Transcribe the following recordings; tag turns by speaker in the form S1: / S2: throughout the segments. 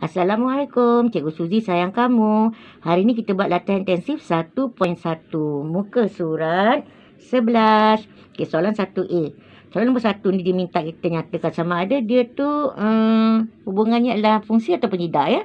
S1: Assalamualaikum, Cikgu Suzy sayang kamu. Hari ini kita buat latihan intensif 1.1. Muka surat 11. Okay, soalan 1A. Soalan nombor 1 ni diminta kita nyatakan sama ada dia tu hubungannya adalah fungsi ataupun tidak ya.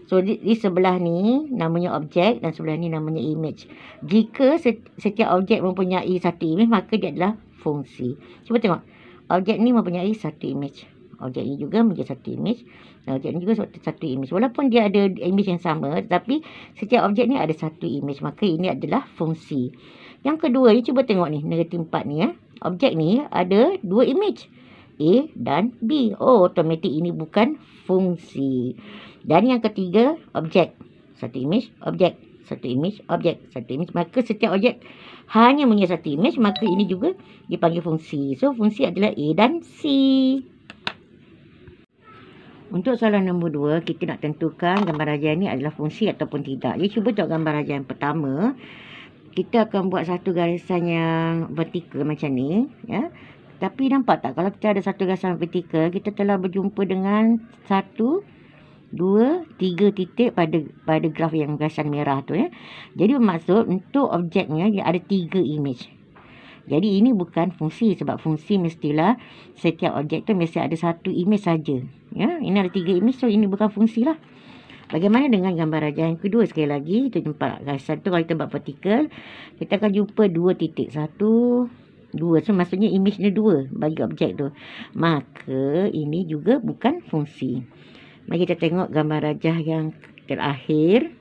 S1: So, di sebelah ni namanya objek dan sebelah ni namanya image. Jika setiap objek mempunyai satu image, maka dia adalah fungsi. Cuba tengok. Objek ni mempunyai satu image. Objek ini juga menjadi satu image. Objek ini juga satu image. Walaupun dia ada image yang sama, tetapi setiap objek ni ada satu image. Maka ini adalah fungsi. Yang kedua ni, cuba tengok ni, negatif 4 ni ya. Objek ni ada dua image. A dan B. Oh, automatik ini bukan fungsi. Dan yang ketiga, objek. Satu image, objek. Satu image, objek. Satu image. Maka setiap objek hanya punya satu image, maka ini juga dipanggil fungsi. So, fungsi adalah A dan C. Untuk soalan nombor 2, kita nak tentukan gambar rajah ni adalah fungsi ataupun tidak. Jadi, cuba tengok gambar rajah yang pertama. Kita akan buat satu garisan yang vertikal macam ni. Ya. Tapi nampak tak? Kalau kita ada satu garisan vertikal, kita telah berjumpa dengan 1, 2, 3 titik pada graf yang garisan merah tu. Ya. Jadi, bermaksud untuk objeknya, dia ada 3 image. Jadi, ini bukan fungsi. Sebab fungsi mestilah setiap objek tu mesti ada satu image saja. Ya, ini ada 3 image, so ini bukan fungsi lah. Bagaimana dengan gambar rajah yang kedua? Sekali lagi, kita jumpa garisan tu. Kalau kita buat vertikal, kita akan jumpa 2 titik. 1, 2. So, maksudnya image ni 2 bagi objek tu. Maka, ini juga bukan fungsi. Mari kita tengok gambar rajah yang terakhir.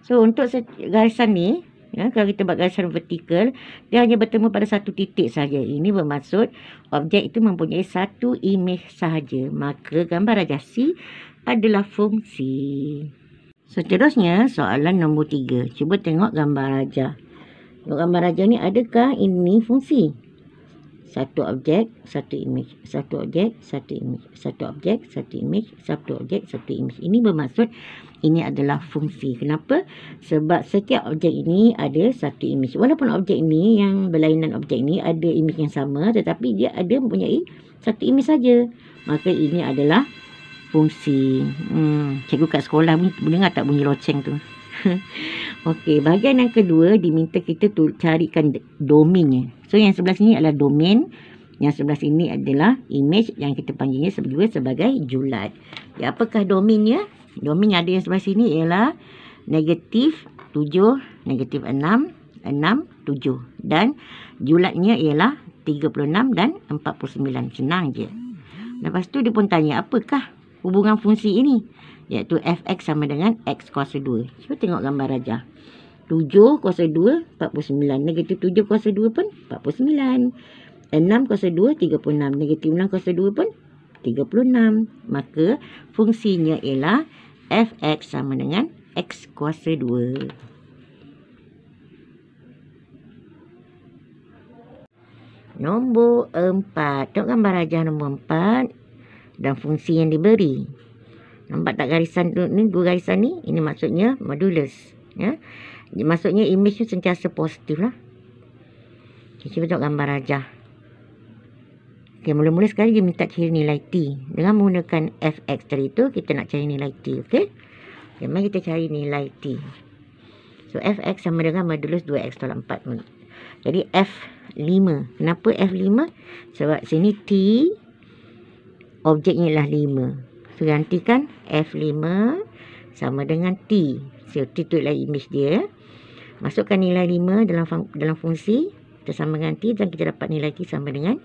S1: So, untuk garisan ni, ya, kalau kita buat garisan vertikal, dia hanya bertemu pada satu titik saja. Ini bermaksud objek itu mempunyai satu image sahaja. Maka gambar rajah C adalah fungsi. Seterusnya, soalan nombor 3. Cuba tengok gambar rajah. Tengok gambar rajah ni, adakah ini fungsi? Satu objek, satu image. Satu objek, satu image. Satu objek, satu image. Satu objek, satu image. Ini bermaksud ini adalah fungsi. Kenapa? Sebab setiap objek ini ada satu image. Walaupun objek ini, yang berlainan objek ini ada image yang sama, tetapi dia ada mempunyai satu image saja. Maka ini adalah fungsi. Cikgu kat sekolah dengar tak bunyi loceng tu? Okey, bahagian yang kedua diminta kita carikan domainnya. So, yang sebelah sini adalah domain. Yang sebelah sini adalah image yang kita panggilnya juga sebagai julat. Ya, apakah domainnya? Domain yang ada yang sebelah sini ialah negatif 7, negatif 6, 6, 7. Dan julatnya ialah 36 dan 49. Senang je. Lepas tu dia pun tanya, apakah hubungan fungsi ini? Iaitu fx sama dengan x kuasa 2. Cuba tengok gambar rajah. 7 kuasa 2, 49. Negatif 7 kuasa 2 pun 49. 6 kuasa 2, 36. Negatif 6 kuasa 2 pun 36. Maka fungsinya ialah fx sama dengan x kuasa 2. Nombor 4. Tengok gambar rajah nombor 4 dan fungsi yang diberi. Nampak tak garisan tu ni, dua garisan ni? Ini maksudnya modulus. Ya. Maksudnya image tu sentiasa positif lah. Okay, cuba tengok gambar rajah. Okay, mula-mula sekali dia minta cari nilai T. Dengan menggunakan fx tadi tu, kita nak cari nilai T. Okay? Okay, mari kita cari nilai T. So, fx sama dengan modulus 2x tolak 4. Jadi, F5. Kenapa F5? Sebab sini T, objeknya ialah 5. So, gantikan F5 sama dengan T. So, T tu ialah image dia. Masukkan nilai 5 dalam fungsi. Kita sama dengan T dan kita dapat nilai T sama dengan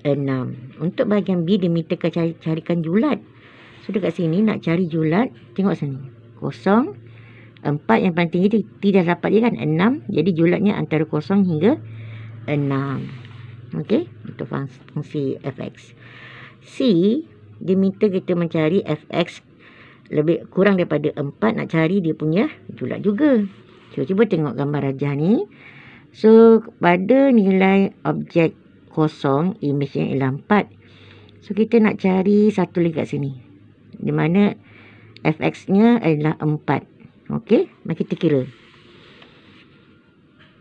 S1: 6. Untuk bahagian B, dia minta carikan julat. So, dekat sini nak cari julat. Tengok sini. 0, 4 yang paling tinggi T dah dapat dia kan? 6. Jadi, julatnya antara 0 hingga 6. Okey. Untuk fungsi fx. C, dia minta kita mencari fx lebih kurang daripada 4. Nak cari dia punya julat juga. Cuba tengok gambar rajah ni. So, pada nilai objek kosong, image nya ialah 4. So, kita nak cari satu lagi kat sini. Di mana fx nya adalah 4. Okey, mari kita kira.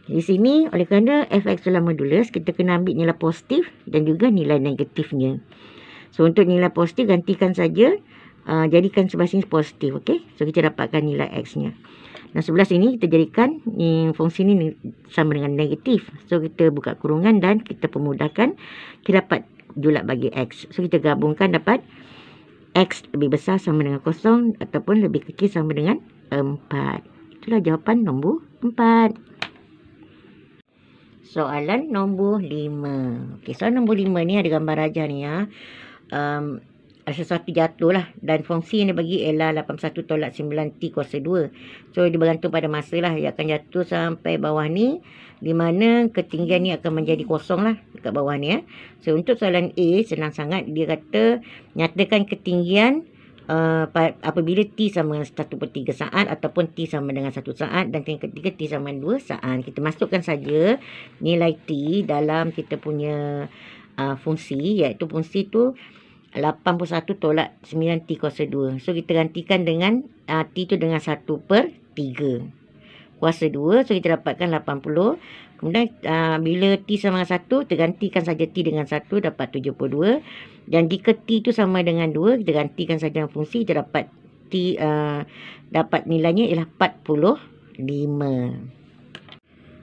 S1: Di sini, oleh kerana fx adalah modulus, kita kena ambil nilai positif dan juga nilai negatifnya. So, untuk nilai positif, gantikan saja jadikan sebelah sini positif. Okey, so kita dapatkan nilai X-nya. Dan sebelah sini kita jadikan fungsi ni sama dengan negatif. So kita buka kurungan dan kita pemudahkan, kita dapat julat bagi X. So kita gabungkan dapat X lebih besar sama dengan 0 ataupun lebih kecil sama dengan 4. Itulah jawapan nombor 4. Soalan nombor 5. Okey, soalan nombor 5 ni ada gambar rajah ni ya. Ada sesuatu jatuh lah, dan fungsi yang dia bagi ialah 81 tolak 9T kuasa 2. So dia bergantung pada masa lah, dia akan jatuh sampai bawah ni, di mana ketinggian ni akan menjadi kosong lah dekat bawah ni ya. So untuk soalan A senang sangat, dia kata nyatakan ketinggian apabila T sama dengan 1/3 saat ataupun T sama dengan 1 saat, dan yang ketiga T sama dengan 2 saat. Kita masukkan saja nilai T dalam kita punya fungsi, iaitu fungsi tu 81 tolak 9T kuasa 2. So kita gantikan dengan T tu dengan 1/3 kuasa 2. So kita dapatkan 80. Kemudian bila T sama dengan 1, kita gantikan saja T dengan 1, dapat 72. Dan jika T tu sama dengan 2, kita gantikan saja dengan fungsi, kita dapat T dapat nilainya ialah 45.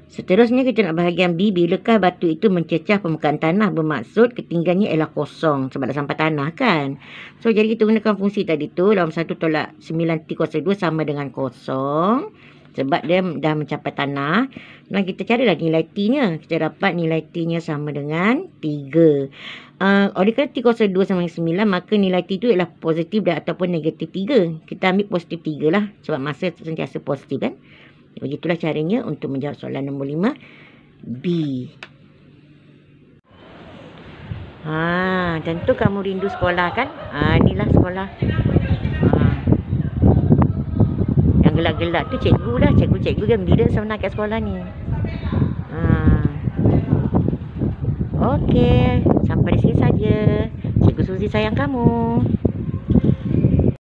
S1: Seterusnya kita nak bahagian B. Bilakah batu itu mencecah permukaan tanah, bermaksud ketinggiannya ialah kosong sebab dah sampai tanah kan. So jadi kita gunakan fungsi tadi tu, dalam 1 tolak 9T kuasa 2 sama dengan kosong sebab dia dah mencapai tanah. Dan kita carilah nilai T-nya. Kita dapat nilai T-nya sama dengan 3. Oleh kerana T kuasa 2 sama dengan 9, maka nilai T tu ialah positif dan ataupun negatif 3. Kita ambil positif 3 lah sebab masa sentiasa positif kan. Begitulah caranya untuk menjawab soalan nombor 5 B. Tentu kamu rindu sekolah kan? Inilah sekolah. Yang gelap-gelap tu cikgu lah. Cikgu-cikgu gembira sebenarnya kat sekolah ni. Okey, sampai di sini saja. Cikgu Suzy sayang kamu.